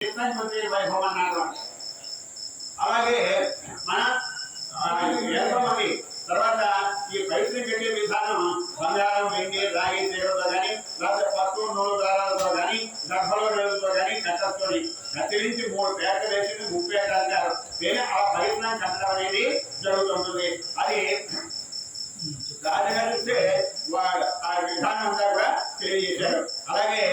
వైభవం అన్నారు. అలాగే మన ఎంతోమంది తర్వాత ఈ పైసలు కట్టే విధానం బంగారం వెండి రాగి తీగలతో కానీ లేకపోతే పసుపు నూలు దారాలతో కానీ గర్భలో రోజులతో కానీ కట్టొచ్చుకొని కత్తిరించి 3 పేటలు వేసి 30 పేటలు అంటారు. నేను ఆ పరిశ్రమ కట్టడం అనేది జరుగుతుంటుంది. అది రాజుగారు చూస్తే వాడు ఆ విధానం అంతా కూడా తెలియజేశారు. అలాగే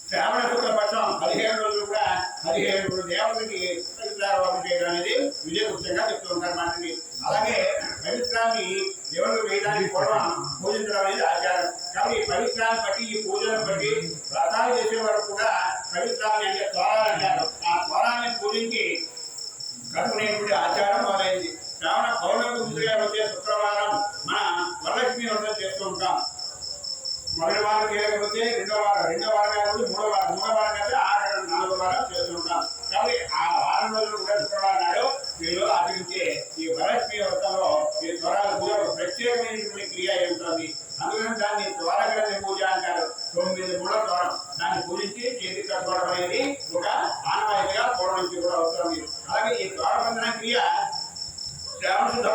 శ్రావణ శుక్ల పక్షం 15 రోజులు కూడా 15 దేవతకి పవిత్రారోపణ చేయడం అనేది విజయగుప్తంగా చెప్తూ ఉంటారు మాటని. అలాగే పవిత్రాన్ని దేవుడు వేయడానికి పూర్వం పూజించడం అనేది ఆచారం. కాబట్టి ఈ పవిత్రాన్ని బట్టి ఈ పూజలను బట్టి వ్రతాలు చేసే వరకు కూడా పవిత్రాన్ని అంటే తోరాలు అంటారు. ఆ తోరాన్ని పూజించి కట్టుకునేటువంటి ఆచారం మొదలైంది. శ్రావణ పౌర్ణమి ముందుగా వచ్చే శుక్రవారం మన వరలక్ష్మి వ్రతం చేస్తూ ఉంటాం. మొదటి వారం చేయకపోతే రెండో వారం కాకపోతే మూడో వారం కాకపోతే 4వ వారం చేస్తుంటాం. కాబట్టి ఆ వారం రోజులు కూడా శుక్రవారం నాడు వీళ్ళు ఆచరించే ఈ వరలక్ష్మి వ్రతంలో ఈ త్వరాల పూజ ప్రత్యేకమైనటువంటి క్రియ ఉంటుంది. అందుకని దాన్ని ద్వారగ్రహ పూజ అంటారు. 9 మూల ద్వారం దాన్ని పూజించి చేతి కట్టుకోవడం అనేది ఒక ఆనవాయితీగా పూర్వం నుంచి కూడా వస్తుంది. అలాగే ఈ ద్వారబంధన క్రియ శ్రావణ శుద్ధ